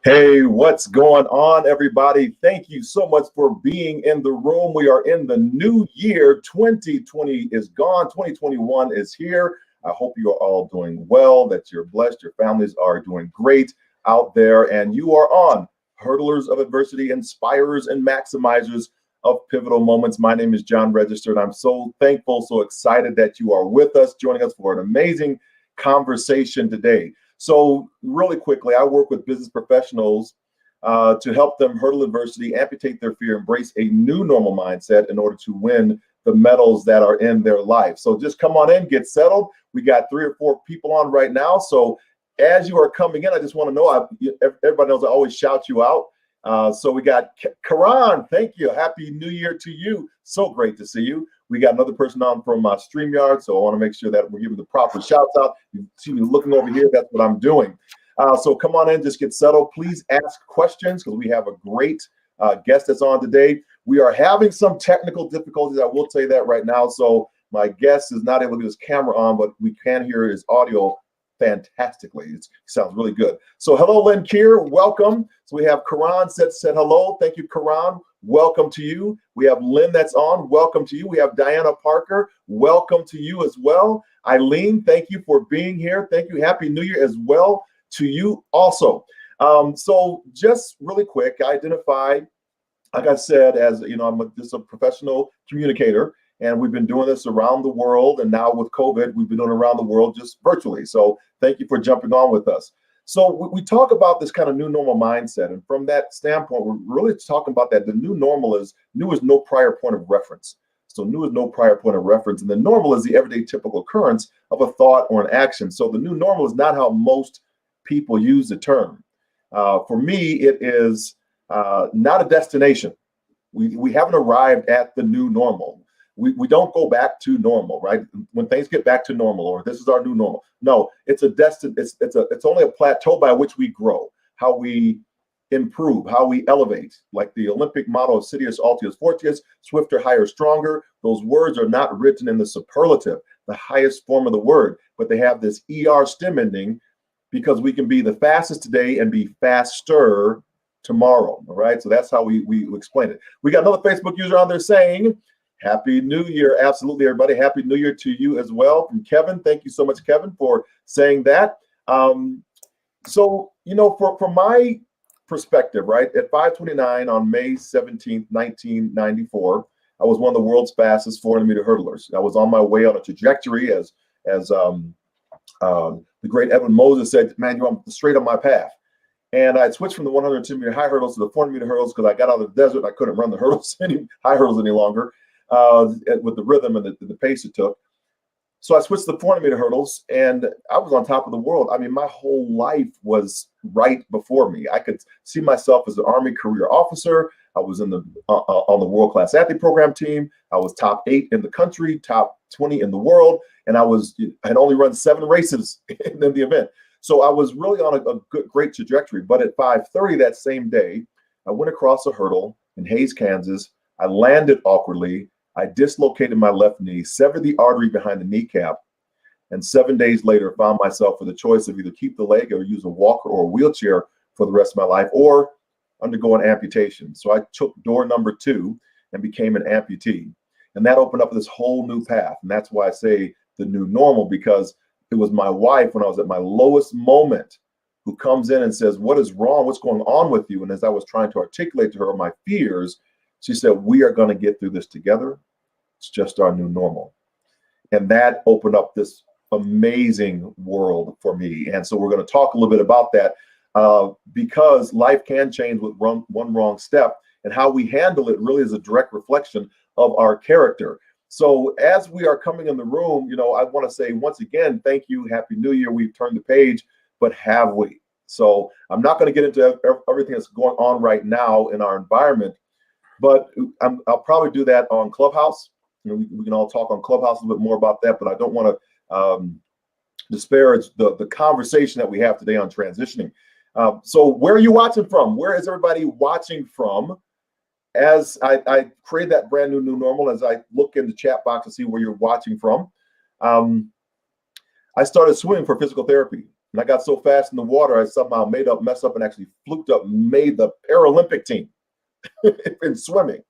Hey, what's going on, everybody? Thank you so much for being in the room. We are in the new year. 2020 is gone. 2021 is here. I hope you are all doing well, that you're blessed, your families are doing great out there, and you are on Hurdlers of Adversity, Inspirers and Maximizers of Pivotal Moments. My name is John Register, and I'm so thankful, so excited that you are with us, joining us for an amazing conversation today. So really quickly, I work with business professionals to help them hurdle adversity, amputate their fear, embrace a new normal mindset in order to win the medals that are in their life. So just come on in, get settled. We got 3 or 4 people on right now. So as you are coming in, I just want to know, everybody knows I always shout you out. So we got Karan, thank you. Happy New Year to you. So great to see you. We got another person on from StreamYard, so I want to make sure that we're giving the proper shouts out. You see me looking over here, that's what I'm doing. So come on in, just get settled. Please ask questions because we have a great guest that's on today. We are having some technical difficulties, I will tell you that right now. So my guest is not able to get his camera on, but we can hear his audio fantastically. It sounds really good. So hello, Lynn Keir, welcome. So we have Karan said hello. Thank you, Karan. Welcome to you. We have Lynn that's on. Welcome to you. We have Diana Parker. Welcome to you as well. Eileen, thank you for being here. Thank you. Happy New Year as well to you also. So just really quick, I identify, like I said, as you know, I'm just a professional communicator, and we've been doing this around the world. And now with COVID, we've been doing it around the world just virtually. So thank you for jumping on with us. So we talk about this kind of new normal mindset. And from that standpoint, we're really talking about that. The new normal is new is no prior point of reference. So new is no prior point of reference. And the normal is the everyday typical occurrence of a thought or an action. So the new normal is not how most people use the term. For me, it is not a destination. We haven't arrived at the new normal. We don't go back to normal, right? When things get back to normal, or this is our new normal. No, it's it's only a plateau by which we grow, how we improve, how we elevate. Like the Olympic motto of Citius, Altius, Fortius, swifter, higher, stronger. Those words are not written in the superlative, the highest form of the word, but they have this ER stem ending because we can be the fastest today and be faster tomorrow. All right. So that's how we explain it. We got another Facebook user on there saying, Happy New Year. Absolutely, everybody. Happy New Year to you as well. From Kevin. Thank you so much, Kevin, for saying that. So, you know, from my perspective, right, at 5:29 on May 17th, 1994, I was one of the world's fastest 400-meter hurdlers. I was on my way on a trajectory, as the great Edwin Moses said, man, you're straight on my path. And I switched from the 102-meter high hurdles to the 400-meter hurdles because I got out of the desert. I couldn't run the high hurdles any longer. With the rhythm and the pace it took. So I switched to the 400-meter hurdles, and I was on top of the world. I mean, my whole life was right before me. I could see myself as an Army career officer. I was in on the world-class athlete program team. I was top 8 in the country, top 20 in the world, and I had only run 7 races in the event. So I was really on a great trajectory. But at 5:30 that same day, I went across a hurdle in Hays, Kansas. I landed awkwardly. I dislocated my left knee, severed the artery behind the kneecap, and 7 days later found myself with a choice of either keep the leg or use a walker or a wheelchair for the rest of my life, or undergo an amputation. So I took door number 2 and became an amputee. And that opened up this whole new path. And that's why I say the new normal, because it was my wife when I was at my lowest moment who comes in and says, what is wrong? What's going on with you? And as I was trying to articulate to her my fears, she said, we are going to get through this together. It's just our new normal. And that opened up this amazing world for me. And so we're going to talk a little bit about that because life can change with one wrong step, and how we handle it really is a direct reflection of our character. So as we are coming in the room, you know, I want to say once again, thank you. Happy New Year. We've turned the page, but have we? So I'm not going to get into everything that's going on right now in our environment, but I'll probably do that on Clubhouse. You know, we can all talk on Clubhouse a little bit more about that, but I don't want to disparage the conversation that we have today on transitioning. So where are you watching from? Where is everybody watching from? As I create that brand new normal, as I look in the chat box to see where you're watching from, I started swimming for physical therapy. And I got so fast in the water, I somehow messed up and actually fluked up, made the Paralympic team in swimming.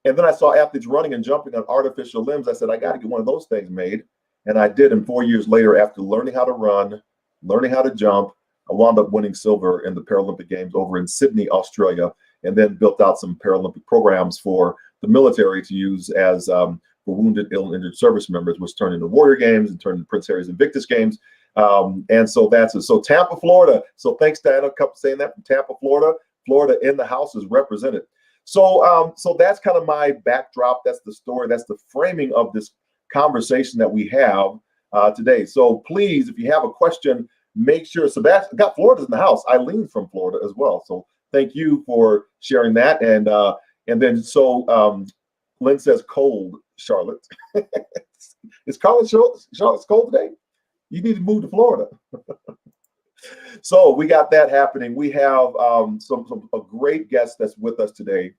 And then I saw athletes running and jumping on artificial limbs. I said, I got to get one of those things made. And I did. And 4 years later, after learning how to run, learning how to jump, I wound up winning silver in the Paralympic Games over in Sydney, Australia, and then built out some Paralympic programs for the military to use as for wounded, ill, and injured service members, which turned into Warrior Games and turned into Prince Harry's Invictus Games. And so that's it. So Tampa, Florida. So thanks, Diana, saying that from Tampa, Florida. Florida in the house is represented. So so that's kind of my backdrop. That's the story. That's the framing of this conversation that we have today. So please, if you have a question, make sure. Sebastian got Florida's in the house. Eileen from Florida as well. So thank you for sharing that. And then so Lynn says cold, Charlotte. Is Charlotte's cold today? You need to move to Florida. So we got that happening. We have a great guest that's with us today.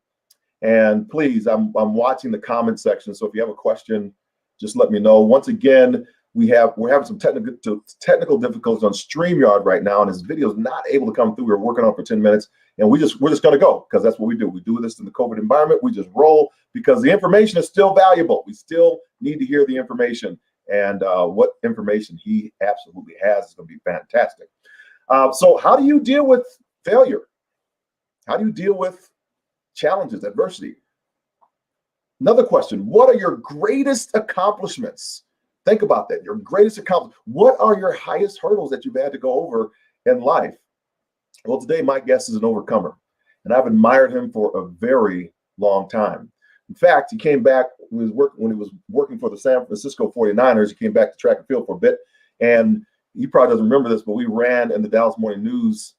And please, I'm watching the comment section. So if you have a question, just let me know. Once again, we're having some technical difficulties on StreamYard right now, and his video is not able to come through. We're working on it for 10 minutes, and we're just going to go because that's what we do. We do this in the COVID environment. We just roll because the information is still valuable. We still need to hear the information, and what information he absolutely has is going to be fantastic. So how do you deal with failure? How do you deal with challenges, adversity? Another question, what are your greatest accomplishments? Think about that, your greatest accomplishment. What are your highest hurdles that you've had to go over in life? Well, today my guest is an overcomer, and I've admired him for a very long time. In fact, he came back when he was working for the San Francisco 49ers. He came back to track and field for a bit, and he probably doesn't remember this, but we ran in the Dallas Morning News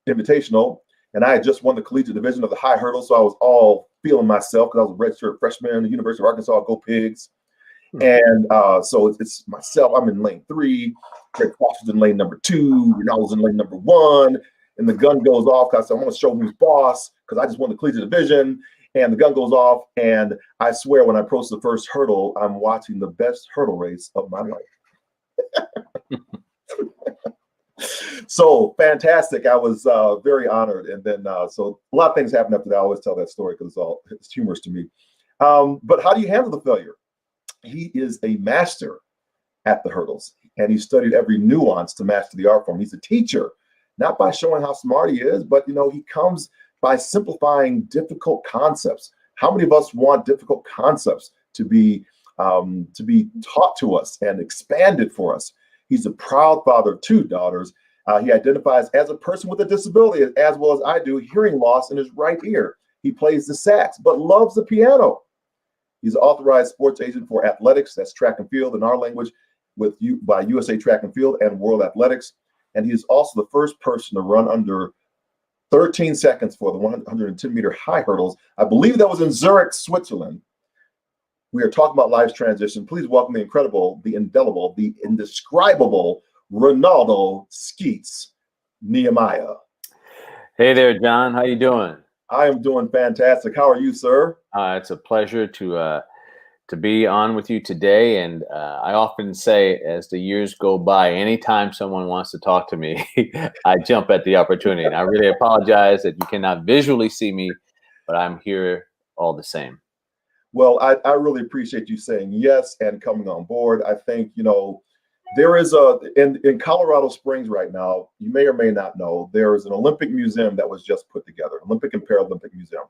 Invitational, and I had just won the collegiate division of the high hurdle, so I was all feeling myself because I was a redshirt freshman at the University of Arkansas. Go Pigs! And so it's myself. I'm in lane 3. Greg Foster's in lane number 2. Ronaldo's in lane number 1, and the gun goes off because I want to show who's boss because I just won the collegiate division. And the gun goes off, and I swear when I approach the first hurdle, I'm watching the best hurdle race of my life. So fantastic. I was very honored. And then so a lot of things happened after that. I always tell that story because it's humorous to me. But how do you handle the failure? He is a master at the hurdles, and he studied every nuance to master the art form. He's a teacher, not by showing how smart he is, but he comes by simplifying difficult concepts. How many of us want difficult concepts to be taught to us and expanded for us? He's a proud father of 2 daughters. He identifies as a person with a disability, as well as I do, hearing loss in his right ear. He plays the sax, but loves the piano. He's an authorized sports agent for athletics, that's track and field in our language, by USA Track and Field and World Athletics. And he is also the first person to run under 13 seconds for the 110-meter high hurdles. I believe that was in Zurich, Switzerland. We are talking about life's transition. Please welcome the incredible, the indelible, the indescribable Renaldo Nehemiah. Hey there, John. How you doing? I am doing fantastic. How are you, sir? It's a pleasure to be on with you today. And I often say, as the years go by, anytime someone wants to talk to me, I jump at the opportunity. And I really apologize that you cannot visually see me, but I'm here all the same. Well, I really appreciate you saying yes and coming on board. I think, there is in Colorado Springs right now, you may or may not know, there is an Olympic museum that was just put together, Olympic and Paralympic Museum.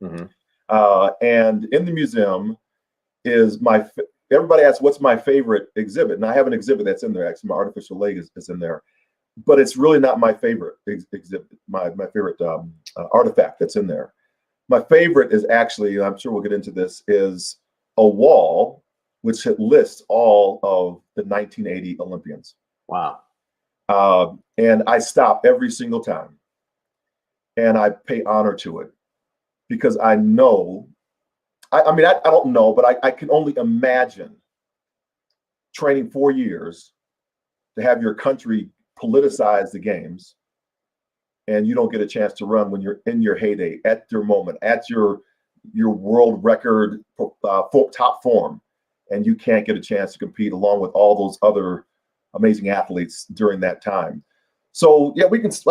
Mm-hmm. And in the museum is everybody asks, what's my favorite exhibit? And I have an exhibit that's in there. Actually, my artificial leg is in there, but it's really not my favorite exhibit, my favorite artifact that's in there. My favorite is actually, and I'm sure we'll get into this, is a wall which lists all of the 1980 Olympians. Wow. And I stop every single time and I pay honor to it because I know, I don't know, but I can only imagine training 4 years to have your country politicize the games and you don't get a chance to run when you're in your heyday, at your moment, at your world record top form, and you can't get a chance to compete along with all those other amazing athletes during that time. So yeah, I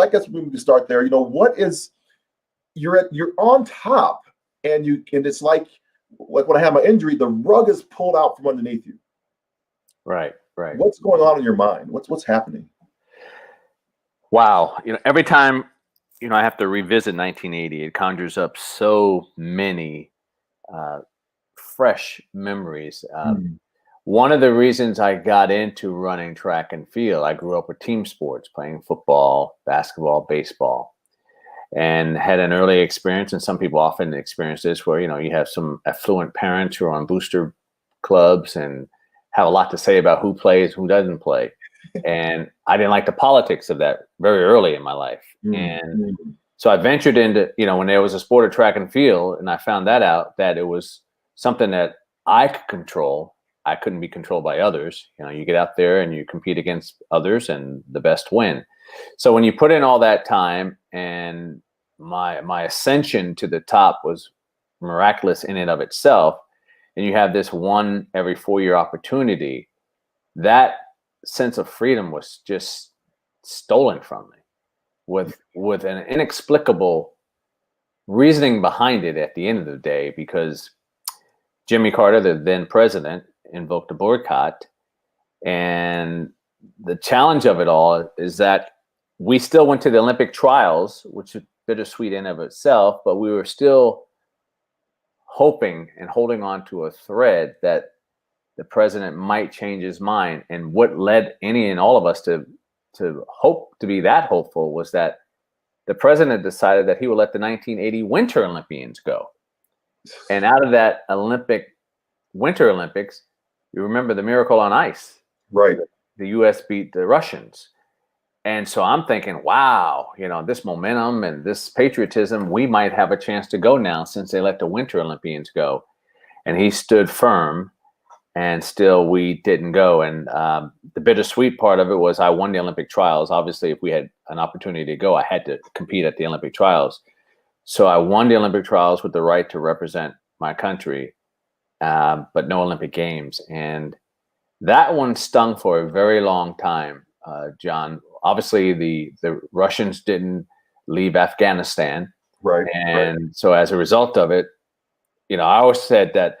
guess we can start there. What is, you're on top, and it's like when I had my injury, the rug is pulled out from underneath you. Right. What's going on in your mind? What's happening? Wow. Every time, I have to revisit 1980, it conjures up so many fresh memories. One of the reasons I got into running track and field, I grew up with team sports, playing football, basketball, baseball, and had an early experience. And some people often experience this where, you have some affluent parents who are on booster clubs and have a lot to say about who plays, who doesn't play. And I didn't like the politics of that very early in my life. And so I ventured into, when there was a sport of track and field, and I found that out, that it was something that I could control. I couldn't be controlled by others. You get out there and you compete against others, and the best win. So when you put in all that time, and my ascension to the top was miraculous in and of itself, and you have this one every 4-year opportunity, that sense of freedom was just stolen from me with an inexplicable reasoning behind it at the end of the day, because Jimmy Carter, the then president, invoked a boycott. And the challenge of it all is that we still went to the Olympic trials, which is bittersweet in of itself, but we were still hoping and holding on to a thread that the president might change his mind. And what led any and all of us to hope, to be that hopeful, was that the president decided that he would let the 1980 Winter Olympians go. And out of that Winter Olympics, you remember the Miracle on Ice. Right. The U.S. beat the Russians. And so I'm thinking, wow, this momentum and this patriotism, we might have a chance to go now, since they let the Winter Olympians go. And he stood firm, and still we didn't go. And the bittersweet part of it was I won the Olympic trials. Obviously, if we had an opportunity to go, I had to compete at the Olympic trials. So I won the Olympic trials with the right to represent my country, but no Olympic Games. And that one stung for a very long time, John. Obviously, the Russians didn't leave Afghanistan. Right. And so as a result of it, I always said that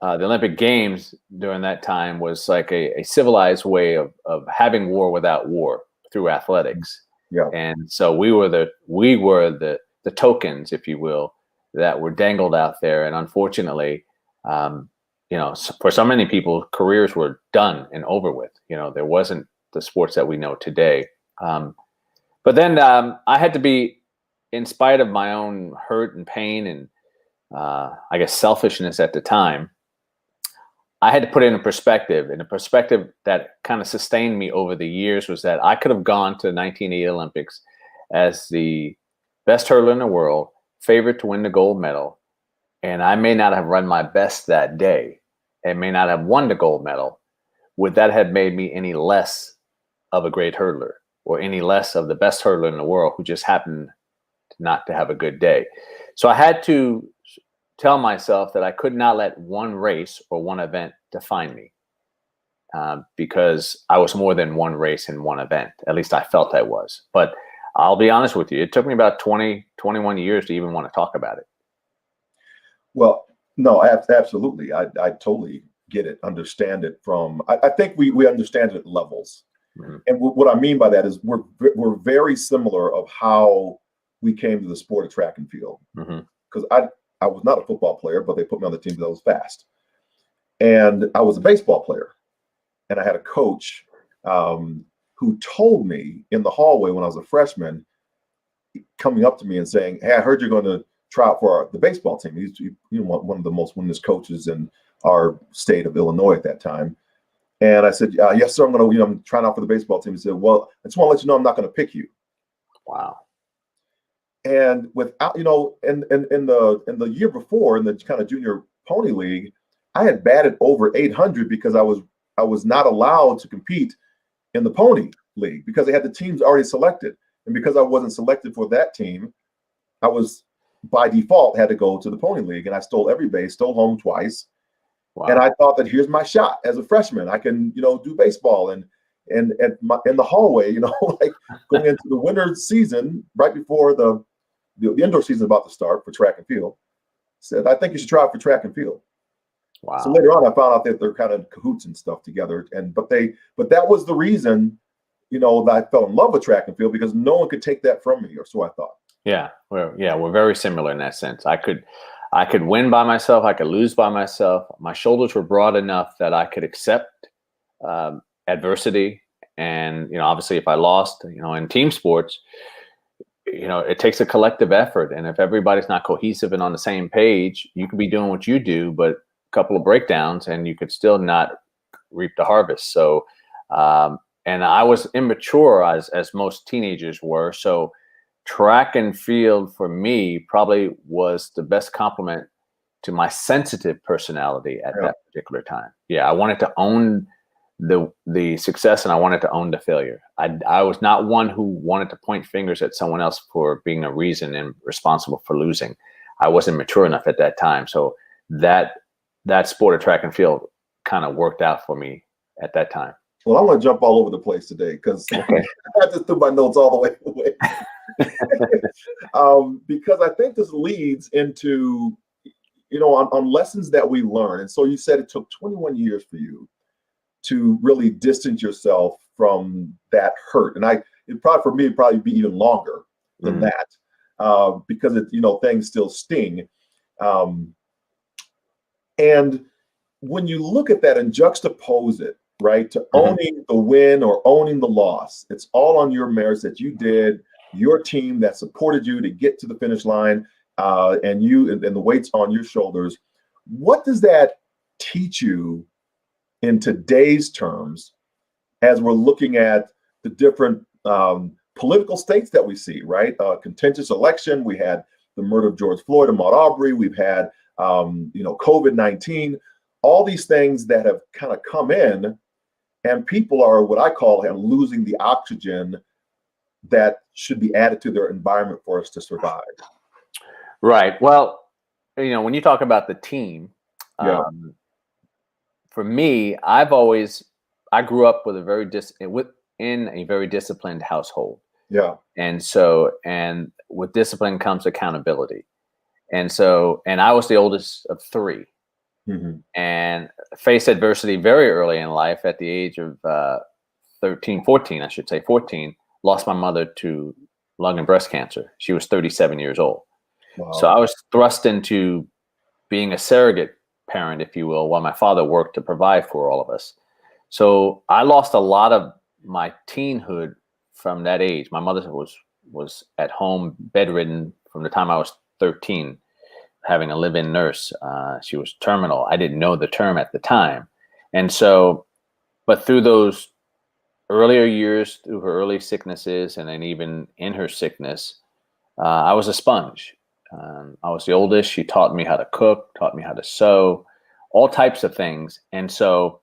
the Olympic Games during that time was like a civilized way of having war without war through athletics. Yeah. And so we were the tokens, if you will, that were dangled out there. And unfortunately, for so many people, careers were done and over with. There wasn't the sports that we know today. But then I had to be, in spite of my own hurt and pain and I guess selfishness at the time, I had to put it in perspective. And the perspective that kind of sustained me over the years was that I could have gone to the 1980 Olympics as the best hurdler in the world, favorite to win the gold medal, and I may not have run my best that day and may not have won the gold medal. Would that have made me any less of a great hurdler, or any less of the best hurdler in the world who just happened not to have a good day? So I had to tell myself that I could not let one race or one event define me, because I was more than one race and one event. At least I felt I was. But I'll be honest with you, it took me about 20, 21 years to even want to talk about it. Well, no, absolutely. I totally get it, understand it I think we understand it at levels. Mm-hmm. And what I mean by that is we're very similar of how we came to the sport of track and field. Because I was not a football player, but they put me on the team because I was fast. And I was a baseball player. And I had a coach who told me in the hallway when I was a freshman, coming up to me and saying, "Hey, I heard you're going to try out for the baseball team." He's one of the most winningest coaches in our state of Illinois at that time. And I said, "Yes, sir. I'm trying out for the baseball team." He said, "Well, I just want to let you know I'm not going to pick you." Wow. And without, in the year before, in the kind of junior pony league, I had batted over 800 because I was not allowed to compete in the pony league because they had the teams already selected. And because I wasn't selected for that team, I was by default had to go to the pony league, and I stole every base, stole home twice. Wow. And I thought that here's my shot as a freshman. I can, do baseball. And in the hallway, like going into the winter season, right before the indoor season is about to start for track and field, said, I think you should try out for track and field. Wow. So later on, I found out that they're kind of cahoots and stuff together. But that was the reason, that I fell in love with track and field, because no one could take that from me, or so I thought. Yeah, we're very similar in that sense. I could win by myself. I could lose by myself. My shoulders were broad enough that I could accept adversity. And, obviously if I lost, in team sports, it takes a collective effort. And if everybody's not cohesive and on the same page, you could be doing what you do, but a couple of breakdowns and you could still not reap the harvest. So, and I was immature as most teenagers were. So track and field for me probably was the best compliment to my sensitive personality at that particular time. Yeah, I wanted to own the success and I wanted to own the failure. I was not one who wanted to point fingers at someone else for being a reason and responsible for losing. I wasn't mature enough at that time. So that sport of track and field kind of worked out for me at that time. Well, I'm going to jump all over the place today because I just threw my notes all the way away. Because I think this leads into, on lessons that we learn. And so you said it took 21 years for you to really distance yourself from that hurt. And for me, it'd probably be even longer than that, because things still sting. And when you look at that and juxtapose it, right, to owning the win or owning the loss, it's all on your merits that you did, your team that supported you to get to the finish line, and the weight's on your shoulders. What does that teach you in today's terms as we're looking at the different political states that we see, right? Contentious election. We had the murder of George Floyd and Ahmaud Arbery. We've had, COVID-19, all these things that have kind of come in, and people are what I call losing the oxygen that should be added to their environment for us to survive. Right. Well, when you talk about the team, for me, I grew up with in a very disciplined household. Yeah. And with discipline comes accountability. And I was the oldest of three, and faced adversity very early in life. At the age of 14, lost my mother to lung and breast cancer. She was 37 years old. Wow. So I was thrust into being a surrogate parent, if you will, while my father worked to provide for all of us. So I lost a lot of my teenhood from that age. My mother was at home bedridden from the time I was 13, having a live-in nurse. She was terminal. I didn't know the term at the time. And so, but through those earlier years, through her early sicknesses, and then even in her sickness, I was a sponge. I was the oldest. She taught me how to cook, taught me how to sew, all types of things. And so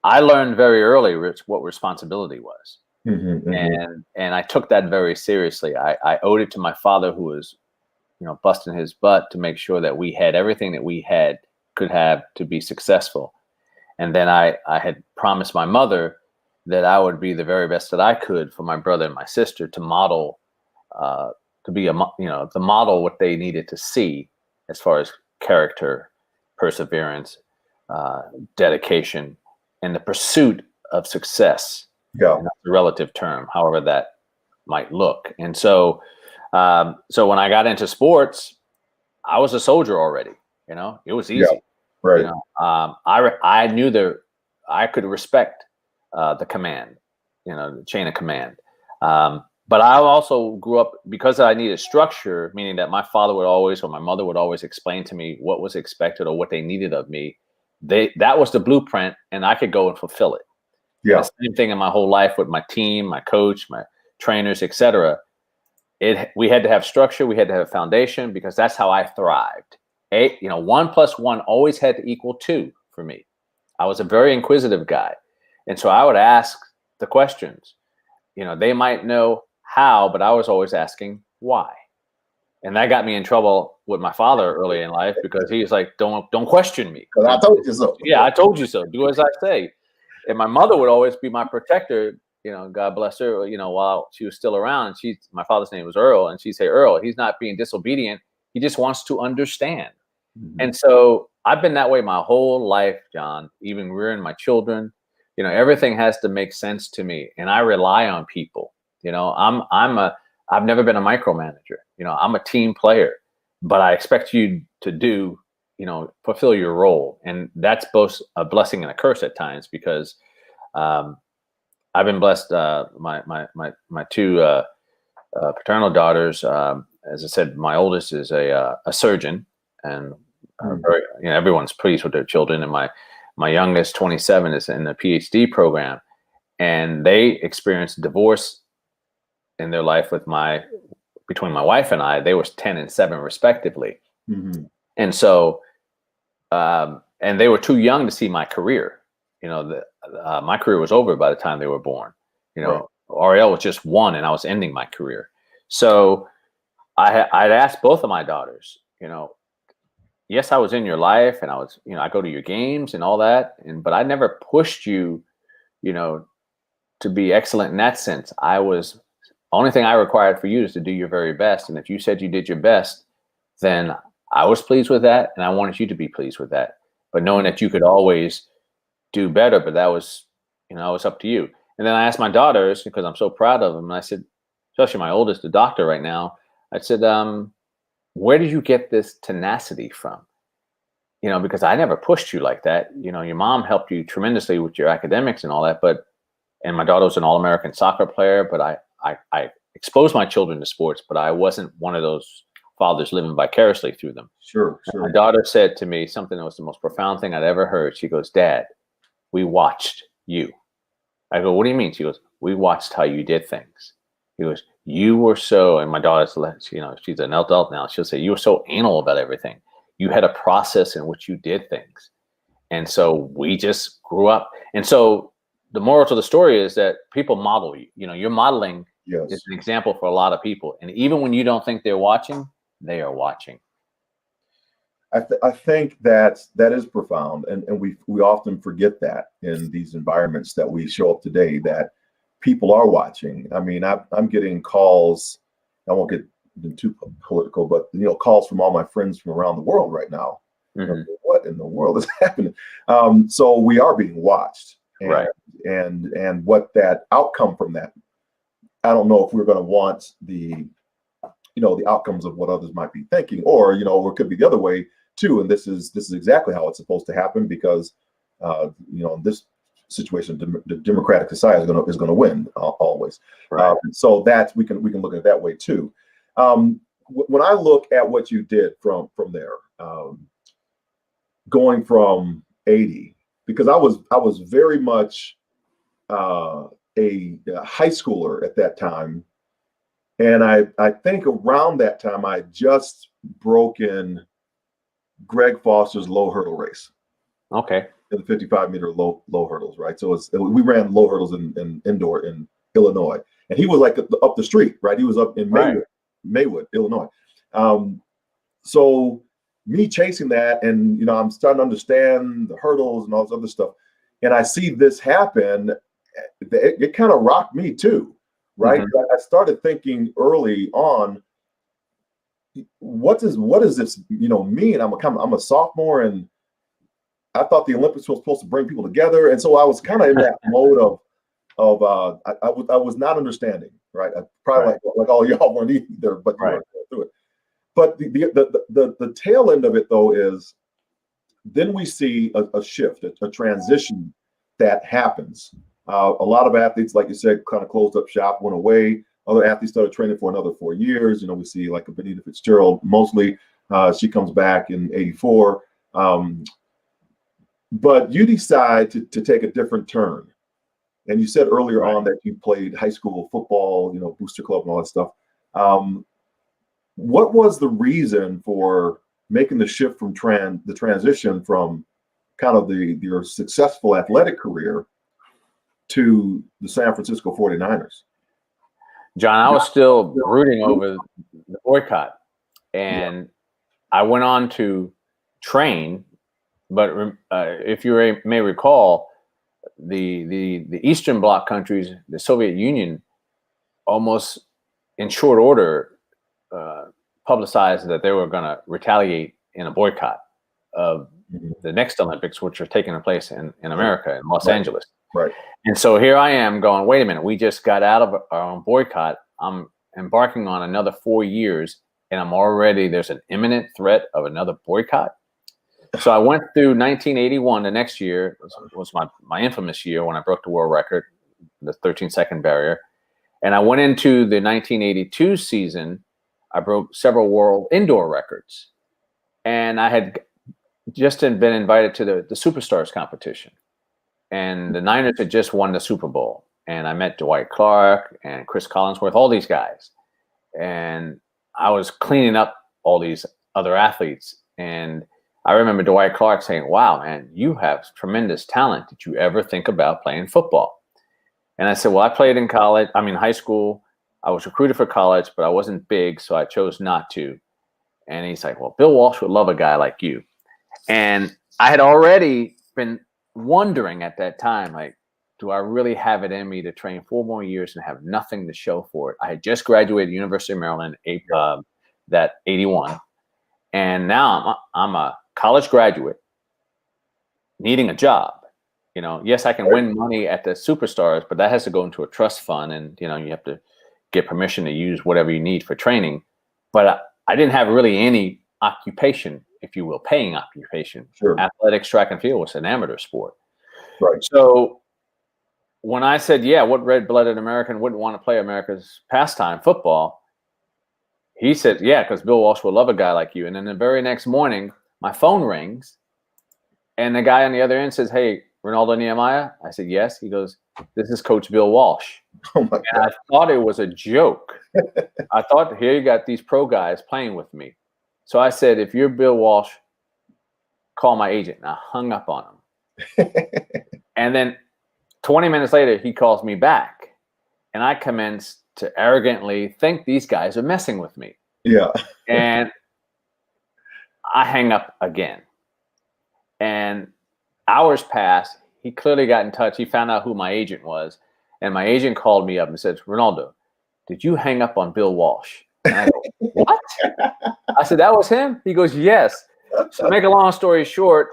I learned very early what responsibility was. And I took that very seriously. I owed it to my father, who was, busting his butt to make sure that we had everything that we could have to be successful. And then I had promised my mother that I would be the very best that I could for my brother and my sister, to model, to be the model what they needed to see as far as character, perseverance, dedication, and the pursuit of success. Yeah, and that's a relative term, however that might look. And so when I got into sports, I was a soldier already. It was easy. Yeah, right. I knew that I could respect the command, the chain of command. But I also grew up, because I needed structure, meaning that my father would always, or my mother would always explain to me what was expected or what they needed of me. That was the blueprint, and I could go and fulfill it. Yeah. The same thing in my whole life with my team, my coach, my trainers, etc. We had to have structure. We had to have a foundation, because that's how I thrived. 1 + 1 always had to equal 2 for me. I was a very inquisitive guy. And so I would ask the questions. They might know how, but I was always asking why. And that got me in trouble with my father early in life, because he was like, don't question me. I told you so. Yeah, I told you so. Do as I say. And my mother would always be my protector, God bless her, while she was still around. And my father's name was Earl, and she'd say, Earl, he's not being disobedient. He just wants to understand. Mhm. And so I've been that way my whole life, John, even rearing my children. Everything has to make sense to me, and I rely on people. I've never been a micromanager. I'm a team player, but I expect you to fulfill your role. And that's both a blessing and a curse at times, because I've been blessed. My two paternal daughters, as I said, my oldest is a surgeon, and everyone's pleased with their children. And my youngest, 27, is in a PhD program, and they experienced divorce in their life between my wife and I. They were 10 and 7 respectively. Mm-hmm. And so, and they were too young to see my career. My career was over by the time they were born. Right. Ariel was just 1, and I was ending my career. So I'd asked both of my daughters, yes, I was in your life, and I go to your games and all that, but I never pushed you, to be excellent in that sense. Only thing I required for you is to do your very best. And if you said you did your best, then I was pleased with that, and I wanted you to be pleased with that. But knowing that you could always do better, but that was, it was up to you. And then I asked my daughters, because I'm so proud of them, and I said, especially my oldest, the doctor right now, I said, where did you get this tenacity from? Because I never pushed you like that. Your mom helped you tremendously with your academics and all that, and my daughter was an All-American soccer player, but I exposed my children to sports, but I wasn't one of those fathers living vicariously through them. Sure. My daughter said to me something that was the most profound thing I'd ever heard. She goes, Dad, we watched you. I go, what do you mean? She goes, we watched how you did things. He goes, you were so, and my daughter's, she's an adult now. She'll say, you were so anal about everything. You had a process in which you did things. And so we just grew up. And so the moral to the story is that people model you. You're modeling is an example for a lot of people. And even when you don't think they're watching, they are watching. I think that is profound, and we often forget that in these environments that we show up today, that people are watching. I mean, I'm getting calls. I won't get too political, but calls from all my friends from around the world right now. Mm-hmm. What in the world is happening? So we are being watched, right? And what that outcome from that, I don't know if we're going to want the outcomes of what others might be thinking, or it could be the other way too. And this is exactly how it's supposed to happen, because in this situation, the democratic society is going to win always. Right. So that we can look at it that way too. When I look at what you did from there, going from 80, because I was very much a high schooler at that time. And I think around that time, I just broken Greg Foster's low hurdle race. Okay. In the 55-meter low hurdles, right? So we ran low hurdles in indoor in Illinois, and he was like up the street, right? He was up in Maywood, Illinois. So me chasing that, and I'm starting to understand the hurdles and all this other stuff, and I see this happen. It kind of rocked me too. Right. Mm-hmm. I started thinking early on, what does this, mean? I'm a sophomore, and I thought the Olympics was supposed to bring people together. And so I was kind of in that mode of I was not understanding. Right. I probably like all y'all weren't either, but you weren't going through it. But the tail end of it, though, is then we see a shift, a transition that happens. A lot of athletes, like you said, kind of closed up shop, went away. Other athletes started training for another 4 years. We see like a Benita Fitzgerald, mostly she comes back in 84. But you decide to take a different turn. And you said earlier on that you played high school football, booster club and all that stuff. What was the reason for making the shift from the transition from kind of your successful athletic career to the San Francisco 49ers? John, I was still brooding over the boycott, and I went on to train. But if you may recall, the Eastern Bloc countries, the Soviet Union, almost in short order publicized that they were going to retaliate in a boycott of the next Olympics, which are taking place in America, in Los Angeles. Right. And so here I am going, wait a minute, we just got out of our own boycott. I'm embarking on another 4 years, and there's an imminent threat of another boycott. So I went through 1981, the next year was my infamous year when I broke the world record, the 13-second barrier. And I went into the 1982 season, I broke several world indoor records. And I had just been invited to the Superstars competition. And the Niners had just won the Super Bowl. And I met Dwight Clark and Chris Collinsworth, all these guys. And I was cleaning up all these other athletes. And I remember Dwight Clark saying, wow, man, you have tremendous talent. Did you ever think about playing football? And I said, well, I played in high school. I was recruited for college, but I wasn't big, so I chose not to. And he's like, well, Bill Walsh would love a guy like you. And I had already been wondering at that time, like, do I really have it in me to train 4 more years and have nothing to show for it? I had just graduated University of Maryland, that 81. And now I'm a college graduate needing a job. You know, yes, I can win money at the Superstars, but that has to go into a trust fund, and you know, you have to get permission to use whatever you need for training. But I didn't have really any occupation, if you will, paying occupation. Sure. Athletics, track and field was an amateur sport. Right. So when I said, yeah, what red-blooded American wouldn't want to play America's pastime, football? He said, yeah, because Bill Walsh would love a guy like you. And then the very next morning, my phone rings, and the guy on the other end says, hey, Renaldo Nehemiah? I said, yes. He goes, this is Coach Bill Walsh. Oh my God. And I thought it was a joke. I thought, here you got these pro guys playing with me. So I said, if you're Bill Walsh, call my agent. And I hung up on him. And then 20 minutes later, he calls me back. And I commenced to arrogantly think these guys are messing with me. Yeah. And I hang up again. And hours passed. He clearly got in touch. He found out who my agent was. And my agent called me up and said, Ronaldo, did you hang up on Bill Walsh? And I go, what? I said, that was him? He goes, yes. So to make a long story short,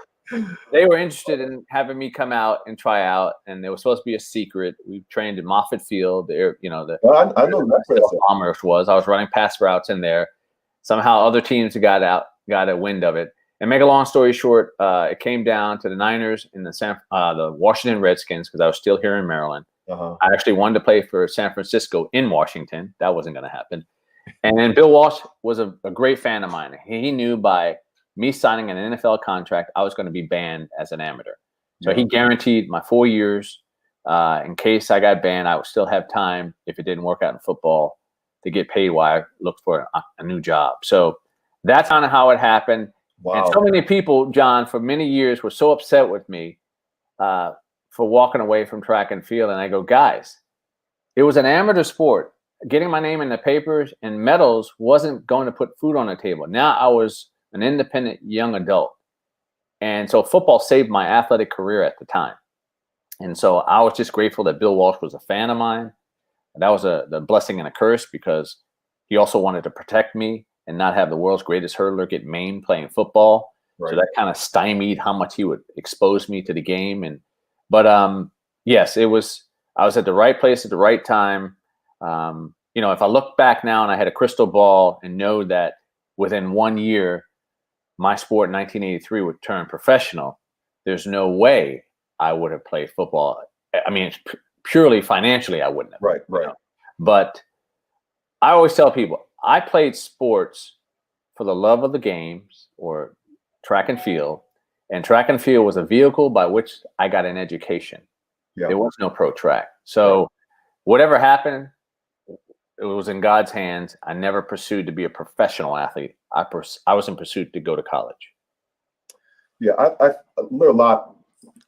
they were interested in having me come out and try out. And it was supposed to be a secret. We trained in Moffett Field. I know that Commerce was. I was running pass routes in there. Somehow other teams got a wind of it. And make a long story short, it came down to the Niners and the Washington Redskins, because I was still here in Maryland. Uh-huh. I actually wanted to play for San Francisco in Washington. That wasn't going to happen. And then Bill Walsh was a great fan of mine. He knew by me signing an NFL contract, I was going to be banned as an amateur. So he guaranteed my 4 years. In case I got banned, I would still have time, if it didn't work out in football, to get paid while I looked for a new job. So that's kind of how it happened. Wow. And so many people, John, for many years were so upset with me for walking away from track and field. And I go, guys, it was an amateur sport. Getting my name in the papers and medals wasn't going to put food on the table. Now I was an independent young adult. And so football saved my athletic career at the time. And so I was just grateful that Bill Walsh was a fan of mine. And that was the blessing and a curse, because he also wanted to protect me and not have the world's greatest hurdler get maimed playing football. Right. So that kind of stymied how much he would expose me to the game. But yes, I was at the right place at the right time. If I look back now and I had a crystal ball and know that within 1 year, my sport in 1983 would turn professional, there's no way I would have played football. I mean, purely financially, I wouldn't have. Right. But I always tell people, I played sports for the love of the games, or track and field. And track and field was a vehicle by which I got an education. Yeah. There was no pro track. So whatever happened, it was in God's hands. I never pursued to be a professional athlete. I was in pursuit to go to college. Yeah, I there are a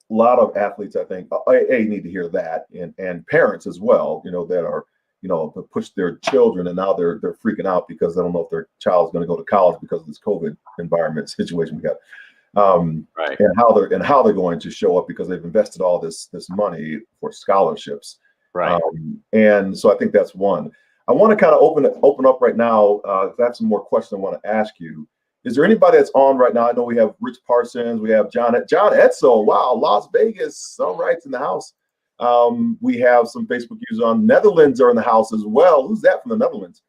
lot of athletes, I think, need to hear that, and parents as well, that are, to push their children, and now they're freaking out because they don't know if their child's going to go to college because of this COVID environment situation we got. Right. and how they're going to show up because they've invested all this money for scholarships. Right. And so I think that's one. I want to kind of open up right now. I have some more questions I want to ask you. Is there anybody that's on right now? I know we have Rich Parsons, we have John Etzel. Wow, Las Vegas. All right, in the house. We have some Facebook users on. Netherlands are in the house as well. Who's that from the Netherlands?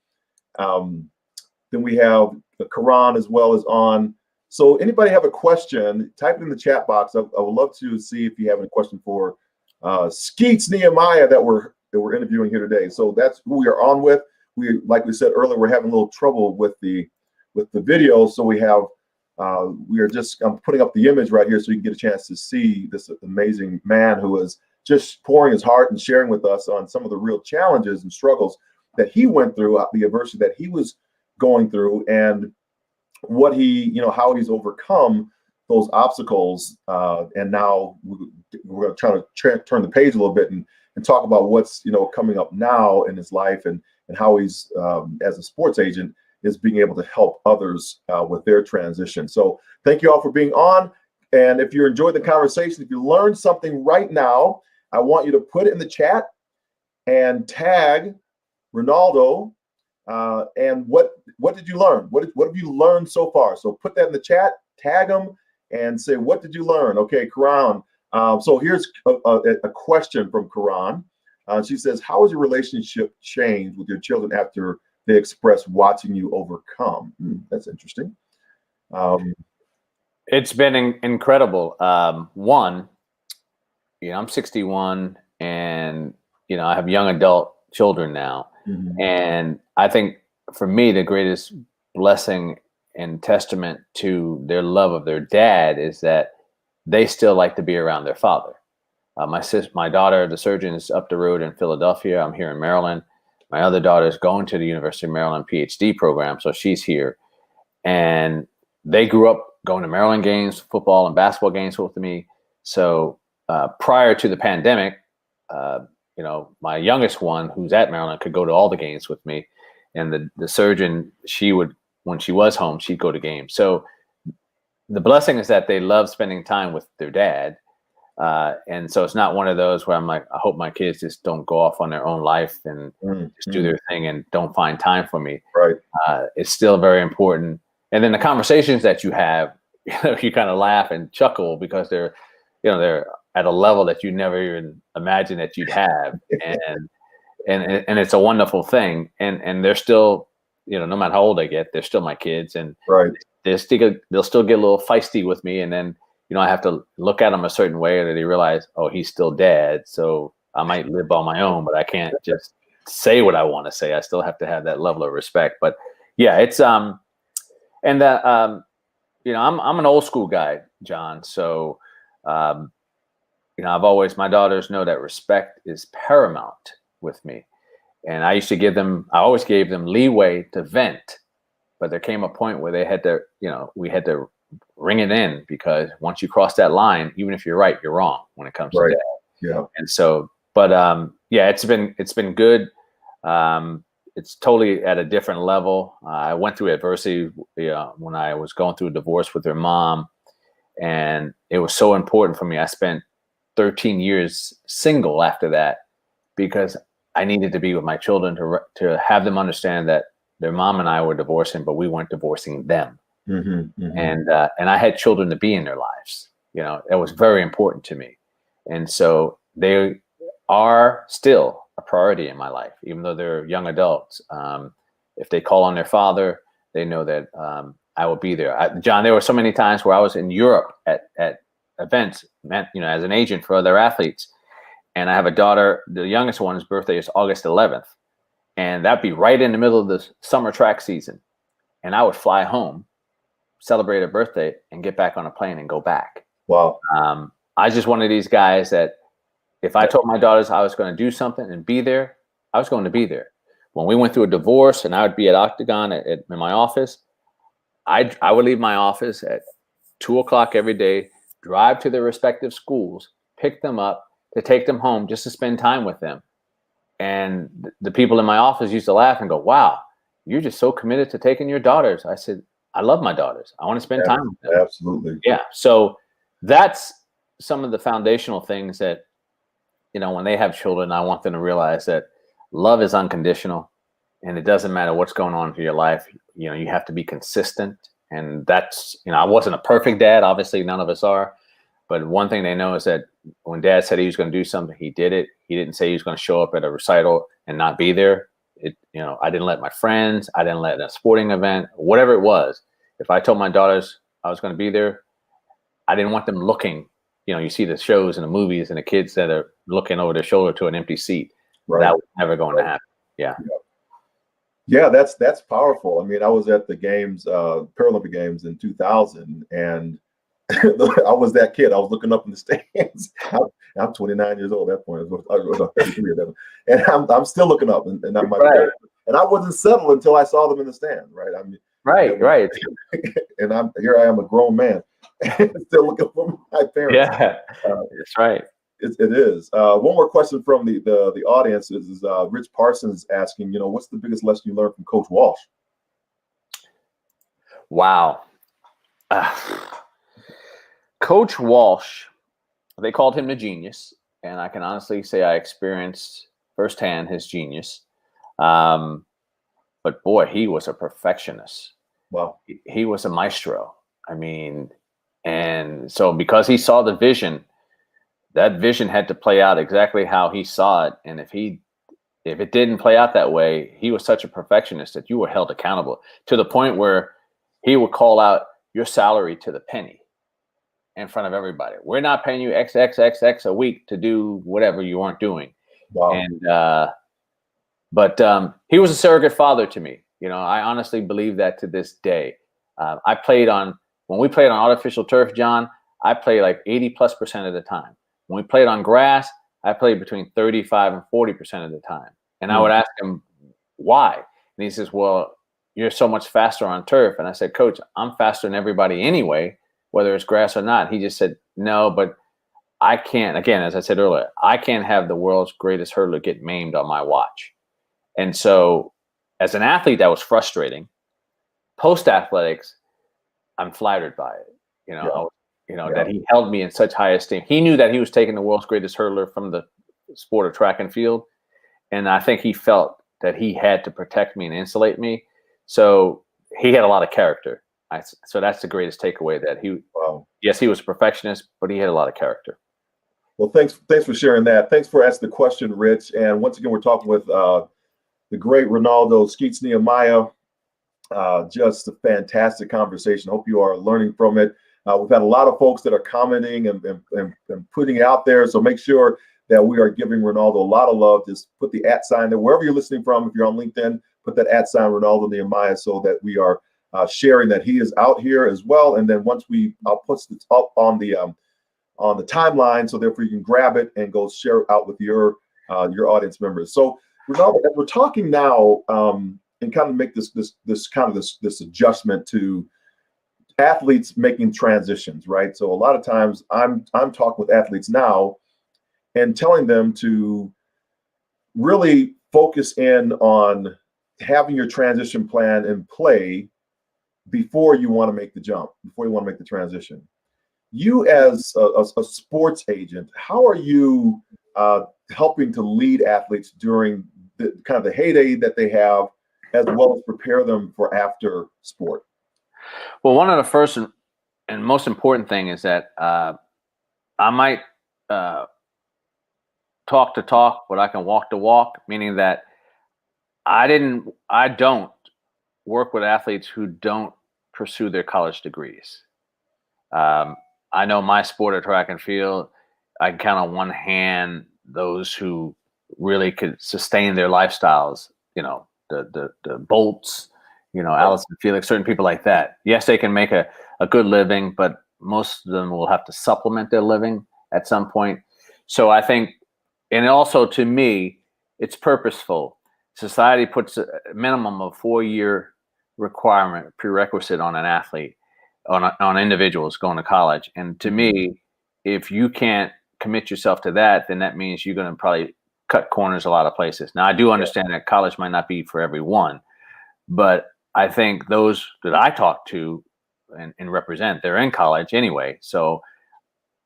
Then we have the Quran as well as on. So anybody have a question, type it in the chat box. I would love to see if you have any question for Skeets Nehemiah that we're interviewing here today. So that's who we are on with. Like we said earlier, we're having a little trouble with the video. So I'm putting up the image right here so you can get a chance to see this amazing man who is just pouring his heart and sharing with us on some of the real challenges and struggles that he went through, the adversity that he was going through, and what how he's overcome those obstacles. And now we're going to turn the page a little bit and talk about what's coming up now in his life and how he's as a sports agent is being able to help others with their transition. So thank you all for being on. And if you enjoyed the conversation, if you learned something right now, I want you to put it in the chat and tag Ronaldo. And what did you learn? What have you learned so far? So put that in the chat, tag them, and say, what did you learn? Okay, Karan. So here's a question from Karan. She says, how has your relationship changed with your children after they express watching you overcome? That's interesting. It's been incredible. One, I'm 61 and, I have young adult children now. Mm-hmm. And I think for me, the greatest blessing and testament to their love of their dad is that they still like to be around their father. My daughter, the surgeon, is up the road in Philadelphia. I'm here in Maryland. My other daughter is going to the University of Maryland PhD program, so she's here. And they grew up going to Maryland games, football and basketball games with me. So prior to the pandemic, my youngest one, who's at Maryland, could go to all the games with me. And the surgeon, when she was home, she'd go to games. So the blessing is that they love spending time with their dad. And so it's not one of those where I'm like, I hope my kids just don't go off on their own life and just do their thing and don't find time for me. Right. It's still very important. And then the conversations that you have, you kind of laugh and chuckle because they're at a level that you never even imagined that you'd have. And it's a wonderful thing. And they're still, no matter how old they get, they're still my kids. And right. they'll still get a little feisty with me. And then, I have to look at them a certain way that they realize, oh, he's still dad. So I might live on my own, but I can't just say what I want to say. I still have to have that level of respect. But yeah, it's, I'm an old school guy, John. So, my daughters know that respect is paramount with me. And I always gave them leeway to vent, but there came a point where they had to, we had to ring it in, because once you cross that line, even if you're right, you're wrong when it comes to that. Yeah. And so, but it's been good. It's totally at a different level. I went through adversity, when I was going through a divorce with her mom, and it was so important for me. I spent 13 years single after that because I needed to be with my children to have them understand that their mom and I were divorcing, but we weren't divorcing them. Mm-hmm, mm-hmm. And I had children to be in their lives. That was very important to me. And so they are still a priority in my life, even though they're young adults. If they call on their father, they know that I will be there. John, there were so many times where I was in Europe at events, as an agent for other athletes. And I have a daughter, the youngest one's birthday is August 11th. And that'd be right in the middle of the summer track season. And I would fly home, celebrate her birthday, and get back on a plane and go back. Wow. I just one of these guys that if I told my daughters I was going to do something and be there, I was going to be there. When we went through a divorce and I would be at Octagon in my office, I would leave my office at 2:00 every day, drive to their respective schools, pick them up to take them home just to spend time with them. And the people in my office used to laugh and go, wow, you're just so committed to taking your daughters. I said, I love my daughters. I want to spend time with them. Absolutely. Yeah. So that's some of the foundational things that, when they have children, I want them to realize that love is unconditional, and it doesn't matter what's going on in your life. You have to be consistent. And that's, I wasn't a perfect dad. Obviously, none of us are. But one thing they know is that when Dad said he was going to do something, he did it. He didn't say he was going to show up at a recital and not be there. I didn't let my friends, I didn't let a sporting event, whatever it was. If I told my daughters I was going to be there, I didn't want them looking. You see the shows and the movies and the kids that are looking over their shoulder to an empty seat. Right. That was never going to happen. Yeah. Yeah, that's powerful. I mean, I was at the games, Paralympic Games in 2000, and I was that kid. I was looking up in the stands. I'm 29 years old at that point. I was 33 at that point. And I'm still looking up, and I'm right. And I wasn't settled until I saw them in the stand. Right. I mean, right. And I am a grown man, still looking for my parents. Yeah, that's right. It is. One more question from the audience is Rich Parsons asking, what's the biggest lesson you learned from Coach Walsh? Wow. Coach Walsh, they called him the genius, and I can honestly say I experienced firsthand his genius. But boy, he was a perfectionist. Wow. He was a maestro. I mean, and so because he saw the vision, that vision had to play out exactly how he saw it. And if it didn't play out that way, he was such a perfectionist that you were held accountable to the point where he would call out your salary to the penny in front of everybody. We're not paying you X a week to do whatever you aren't doing. Wow. And, but he was a surrogate father to me. I honestly believe that to this day. When we played on artificial turf, John, I played like 80+% of the time. When we played on grass, I played between 35 and 40% of the time. And I would ask him why. And he says, well, you're so much faster on turf. And I said, Coach, I'm faster than everybody anyway, whether it's grass or not. He just said, no, but I can't, again, as I said earlier, I can't have the world's greatest hurdler get maimed on my watch. And so as an athlete, that was frustrating. Post-athletics, I'm flattered by it. That he held me in such high esteem. He knew that he was taking the world's greatest hurdler from the sport of track and field. And I think he felt that he had to protect me and insulate me. So he had a lot of character. So that's the greatest takeaway, that yes, he was a perfectionist, but he had a lot of character. Well, thanks for sharing that. Thanks for asking the question, Rich. And once again, we're talking with the great Renaldo Nehemiah. Just a fantastic conversation. Hope you are learning from it. We've had a lot of folks that are commenting and putting it out there. So make sure that we are giving Ronaldo a lot of love. Just put the @ there, wherever you're listening from. If you're on LinkedIn, put that @ Renaldo Nehemiah, so that we are sharing that he is out here as well. And then once I'll put it up on the timeline, so therefore you can grab it and go share it out with your audience members. So Ronaldo, as we're talking now, and kind of make this adjustment to athletes making transitions, right? So a lot of times I'm talking with athletes now and telling them to really focus in on having your transition plan in play before you want to make the jump, before you want to make the transition. You as a sports agent, how are you helping to lead athletes during the kind of the heyday that they have, as well as prepare them for after sport? Well, one of the first and most important thing is that I might talk the talk, but I can walk the walk, meaning that I don't work with athletes who don't pursue their college degrees. I know my sport of track and field, I can count on one hand those who really could sustain their lifestyles, the Bolts, Allison Felix, certain people like that. Yes, they can make a good living, but most of them will have to supplement their living at some point. So I think, and also to me, it's purposeful. Society puts a minimum of 4-year prerequisite on an athlete, on individuals going to college. And to me, if you can't commit yourself to that, then that means you're going to probably cut corners a lot of places. Now, I do understand that college might not be for everyone, but I think those that I talk to and represent, they're in college anyway. So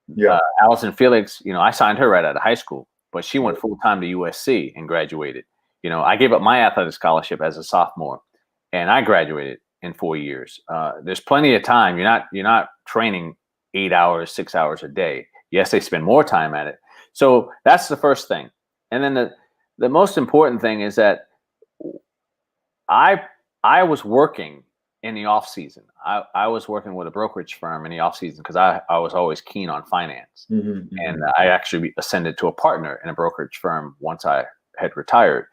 Yeah. Allison Felix, I signed her right out of high school, but she went full time to USC and graduated. I gave up my athletic scholarship as a sophomore, and I graduated in 4 years. There's plenty of time. You're not training 8 hours, 6 hours a day. Yes, they spend more time at it. So that's the first thing. And then the most important thing is that I was working in the off season. I was working with a brokerage firm in the off season because I was always keen on finance. And I actually ascended to a partner in a brokerage firm once I had retired.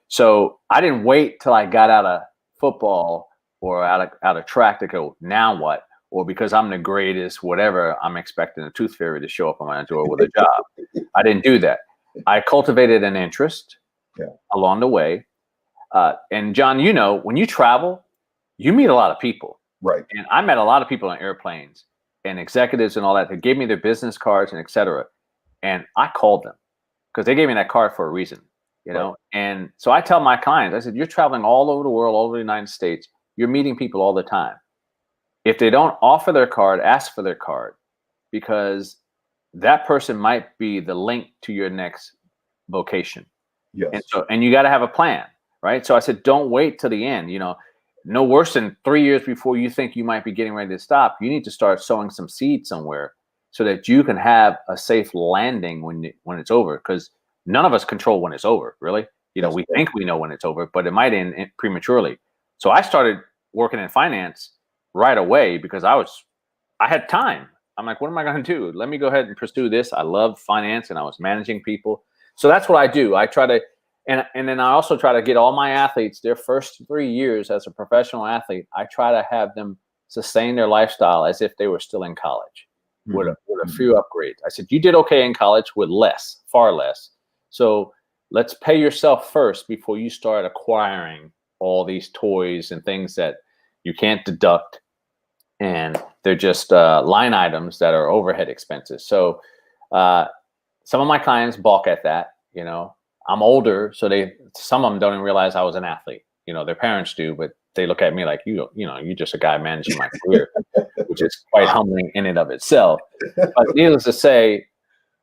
So I didn't wait till I got out of football or out of track to go, now what? Or because I'm the greatest, whatever, I'm expecting a tooth fairy to show up on my door with a job. I didn't do that. I cultivated an interest along the way. And John, when you travel, you meet a lot of people. Right. And I met a lot of people on airplanes and executives and all that. They gave me their business cards and et cetera. And I called them because they gave me that card for a reason, know? And so I tell my clients, I said, you're traveling all over the world, all over the United States. You're meeting people all the time. If they don't offer their card, ask for their card, because that person might be the link to your next vocation. Yes. And you got to have a plan, right? So I said, don't wait till the end. No worse than 3 years before you think you might be getting ready to stop. You need to start sowing some seed somewhere so that you can have a safe landing when it's over. Because none of us control when it's over, really. We think we know when it's over, but it might end prematurely. So I started working in finance right away because I had time. I'm like, what am I going to do? Let me go ahead and pursue this. I love finance and I was managing people. So that's what I do. I try to, and then I also try to get all my athletes, their first 3 years as a professional athlete, I try to have them sustain their lifestyle as if they were still in college with a few upgrades. I said, you did okay in college with less, far less. So let's pay yourself first before you start acquiring all these toys and things that you can't deduct. And they're just line items that are overhead expenses. So some of my clients balk at that. I'm older, so some of them don't even realize I was an athlete. Their parents do, but they look at me like, you're just a guy managing my career, which is quite humbling in and of itself. But needless to say,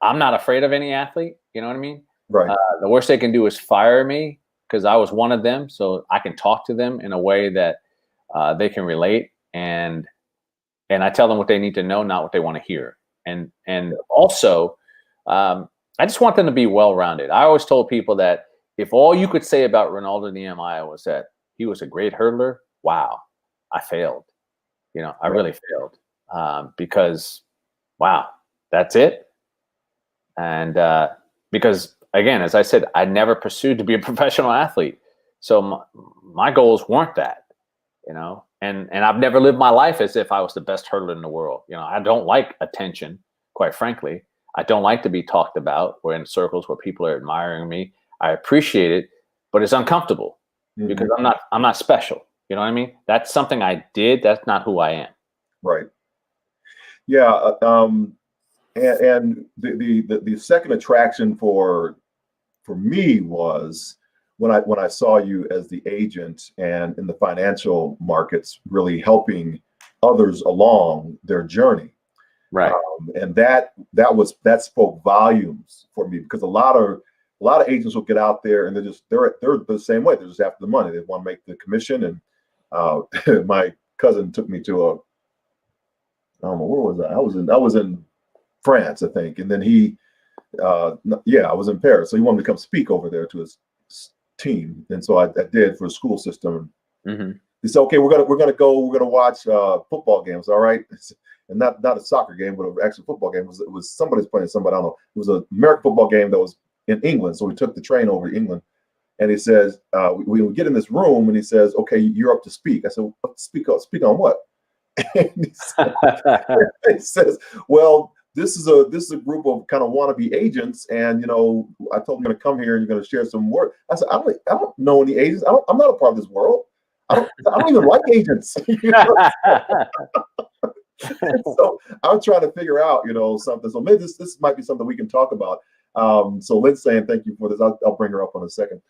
I'm not afraid of any athlete. You know what I mean? Right. The worst they can do is fire me because I was one of them. So I can talk to them in a way that they can relate. And I tell them what they need to know, not what they want to hear. And also, I just want them to be well-rounded. I always told people that if all you could say about Renaldo Nehemiah was that he was a great hurdler, wow, I failed. I really failed because, wow, that's it. And because, again, as I said, I never pursued to be a professional athlete. So my goals weren't that, and I've never lived my life as if I was the best hurdler in the world. I don't like attention, quite frankly. I don't like to be talked about or in circles where people are admiring me. I appreciate it, but it's uncomfortable because I'm not special. You know what I mean? That's something I did. That's not who I am. Right. Yeah. And the second attraction for me was when I saw you as the agent and in the financial markets, really helping others along their journey. Right. And that spoke volumes for me, because a lot of agents will get out there and they're the same way. They're just after the money. They want to make the commission. And my cousin took me to I don't know, where was I? I was in France, I think. And then I was in Paris. So he wanted me to come speak over there to his team. And so I did for the school system. He said, okay, we're gonna watch football games, all right? And not a soccer game, but an actual football game. It was somebody's playing somebody, I don't know. It was an American football game that was in England. So we took the train over to England. And he says, we get in this room and he says, okay, you're up to speak. I said, speak on what? And he says, well, this is a group of kind of wannabe agents, and I told them I'm going to come here and you're going to share some work. I said, I don't know any agents. I'm not a part of this world. I don't even like agents. So I'm trying to figure out, something. So maybe this might be something we can talk about. So Lynn's saying thank you for this. I'll bring her up in a second.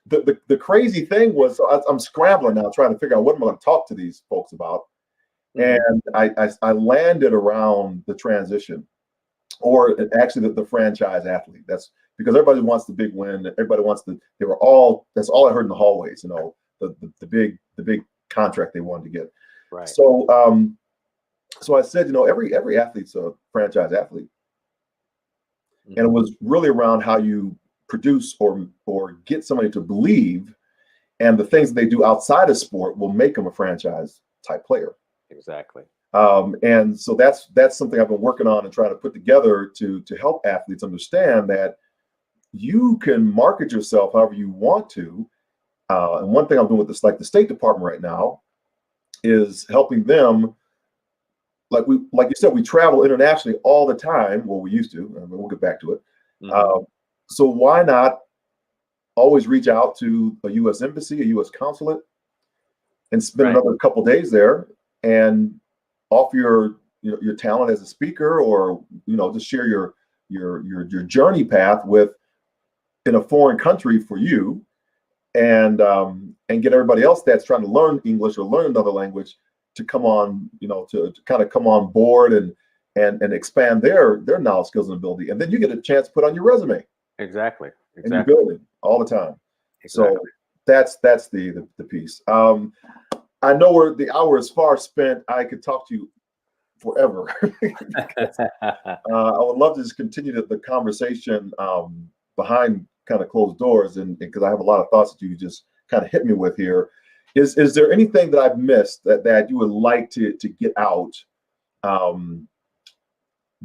the crazy thing was I'm scrambling now, trying to figure out what am I going to talk to these folks about. And I landed around the transition, or actually the franchise athlete. That's because everybody wants the big win. Everybody wants that's all I heard in the hallways, the big contract they wanted to get. Right. So so I said, every athlete's a franchise athlete. And it was really around how you produce or get somebody to believe, and the things that they do outside of sport will make them a franchise type player. Exactly. And so that's something I've been working on and trying to put together to help athletes understand that you can market yourself however you want to. And one thing I'm doing with this, like the State Department right now, is helping them. Like you said, we travel internationally all the time. Well, we used to. We'll get back to it. So why not always reach out to a U.S. embassy, a U.S. consulate, and spend another couple days there and offer your talent as a speaker, or just share your journey path in a foreign country for you, and get everybody else that's trying to learn English or learn another language to come on, to kind of come on board and expand their knowledge, skills, and ability, and then you get a chance to put on your resume. Exactly. And you're building all the time. Exactly. So that's the piece. I know where the hour is far spent. I could talk to you forever. I would love to just continue the conversation behind kind of closed doors, and because I have a lot of thoughts that you just kind of hit me with here. Is there anything that I've missed that you would like to get out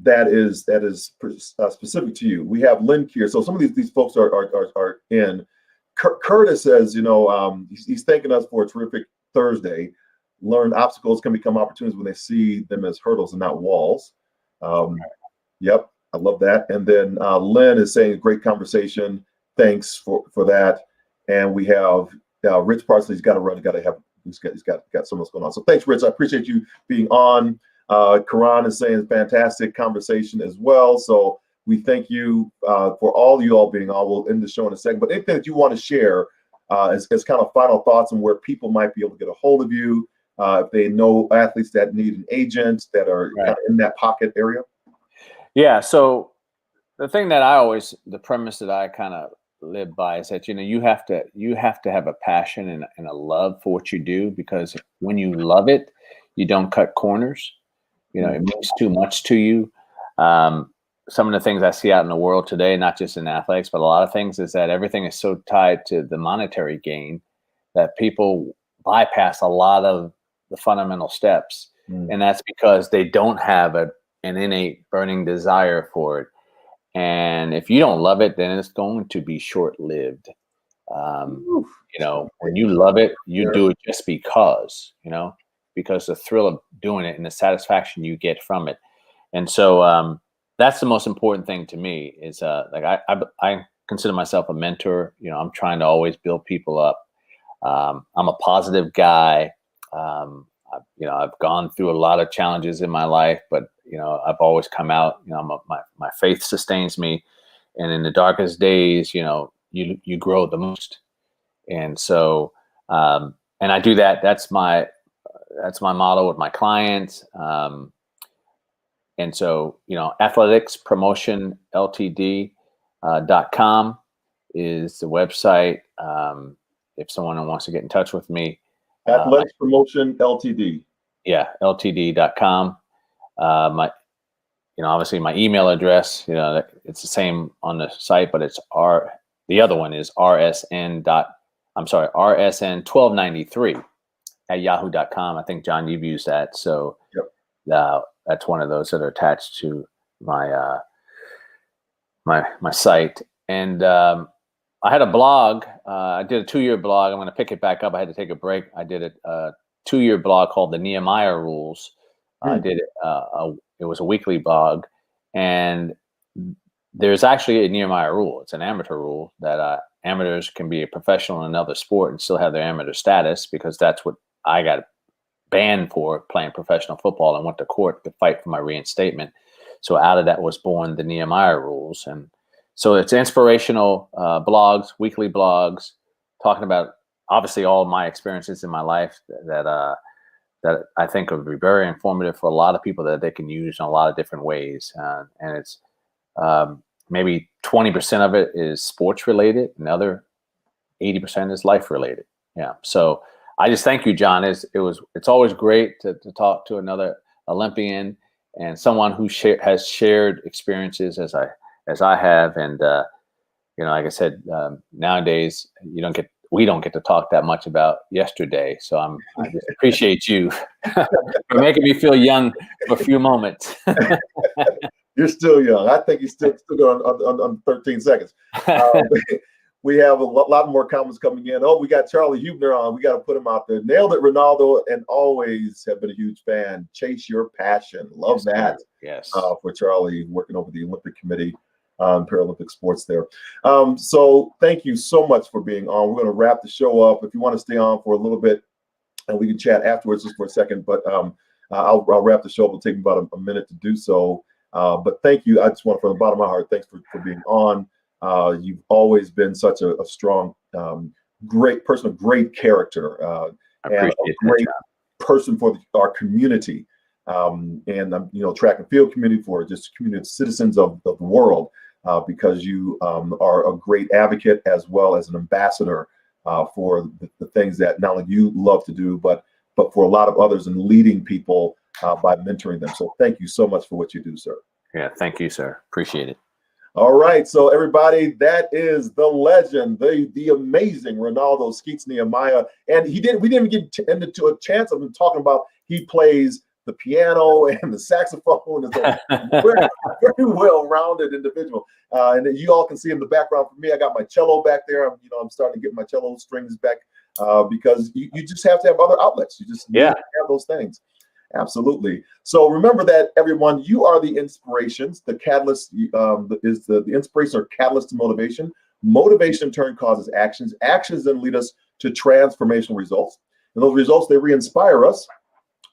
that is specific to you? We have Lynn here, so some of these folks are in. Curtis says, he's thanking us for a terrific Thursday. Learn obstacles can become opportunities when they see them as hurdles and not walls. Yep, I love that. And then Lynn is saying, great conversation. Thanks for that. And we have Rich Parsley's got to run. He's got so much going on. So thanks, Rich. I appreciate you being on. Karan is saying fantastic conversation as well. So we thank you for all you all being on. We'll end the show in a second. But anything that you want to share as kind of final thoughts on where people might be able to get a hold of you, if they know athletes that need an agent that are kind of in that pocket area? Yeah. So the thing that the premise that I kind of live by is that, you have to have a passion and a love for what you do, because when you love it, you don't cut corners. It means too much to you. Some of the things I see out in the world today, not just in athletics, but a lot of things, is that everything is so tied to the monetary gain that people bypass a lot of the fundamental steps. And that's because they don't have an innate burning desire for it. And if you don't love it, then it's going to be short-lived. When you love it, you do it just because the thrill of doing it and the satisfaction you get from it. And so that's the most important thing to me is I consider myself a mentor. I'm trying to always build people up. I'm a positive guy. I've gone through a lot of challenges in my life, but I've always come out. My faith sustains me, and in the darkest days, you grow the most. And so, and I do that. That's my model with my clients. And so, Athletics Promotion Ltd.com is the website. If someone wants to get in touch with me, Athletics Promotion Ltd. Yeah, Ltd.com. Obviously my email address, it's the same on the site, but it's the other one is rsn1293 at yahoo.com. I think, John, you've used that. So that's one of those that are attached to my my site. And I had a blog. I did a 2-year blog. I'm going to pick it back up. I had to take a break. I did a 2-year blog called the Nehemiah Rules. I did it. It was a weekly blog, and there's actually a Nehemiah rule. It's an amateur rule that amateurs can be a professional in another sport and still have their amateur status, because that's what I got banned for, playing professional football, and went to court to fight for my reinstatement. So out of that was born the Nehemiah rules. And so it's inspirational blogs, weekly blogs, talking about obviously all of my experiences in my life that I think would be very informative for a lot of people that they can use in a lot of different ways. And it's maybe 20% of it is sports related, and the other 80% is life related. Yeah. So I just thank you, John. It's always great to talk to another Olympian and someone who has shared experiences as I have. And like I said, nowadays we don't get to talk that much about yesterday. So I just appreciate you for making me feel young for a few moments. You're still young. I think you're still going on 13 seconds. We have a lot more comments coming in. Oh, we got Charlie Hubner on. We got to put him out there. Nailed it, Ronaldo, and always have been a huge fan. Chase your passion. Love that. Yes. For Charlie, working over the Olympic Committee, Paralympic sports there. So thank you so much for being on. We're going to wrap the show up. If you want to stay on for a little bit, and we can chat afterwards just for a second, but I'll wrap the show up. It'll take me about a minute to do so. But thank you. I just want, from the bottom of my heart, thanks for being on. You've always been such a strong, great person, of great character, and a great person for our community, and track and field community, for just community citizens of the world, because you are a great advocate as well as an ambassador for the things that not only you love to do, but for a lot of others, and leading people by mentoring them. So thank you so much for what you do, sir. Yeah, thank you, sir. Appreciate it. All right, so everybody, that is the legend, the amazing Renaldo Nehemiah, and we didn't even get into a chance of him talking about he plays the piano and the saxophone. Is a very, very well-rounded individual, and you all can see in the background for me, I got my cello back there. I'm starting to get my cello strings back because you just have to have other outlets. You just need to have those things. Absolutely. So remember that, everyone, you are the inspirations. The catalyst is the inspiration or catalyst to motivation. Motivation in turn causes actions. Actions then lead us to transformational results. And those results, they re-inspire us,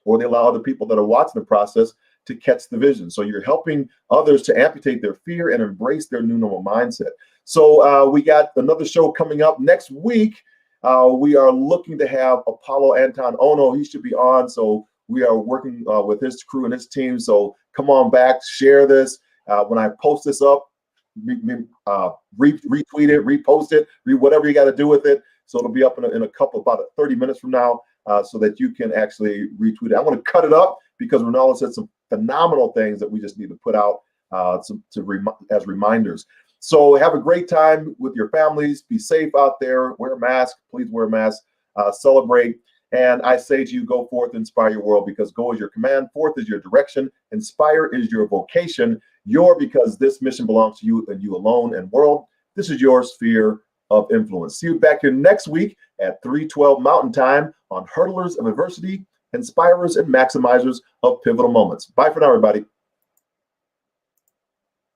or they allow other people that are watching the process to catch the vision. So you're helping others to amputate their fear and embrace their new normal mindset. So we got another show coming up next week. We are looking to have Apollo Anton Ono. He should be on. So we are working with his crew and his team. So come on back, share this. When I post this up, retweet it, repost it, whatever you got to do with it. So it'll be up in a couple, about 30 minutes from now, so that you can actually retweet it. I'm going to cut it up because Ronaldo said some phenomenal things that we just need to put out as reminders. So have a great time with your families. Be safe out there. Wear a mask. Please wear a mask. Celebrate. And I say to you, go forth, inspire your world, because go is your command, forth is your direction, inspire is your vocation. Because this mission belongs to you and you alone, and world, this is your sphere of influence. See you back here next week at 3:12 Mountain Time on Hurdlers of Adversity, Inspirers and Maximizers of Pivotal Moments. Bye for now, everybody.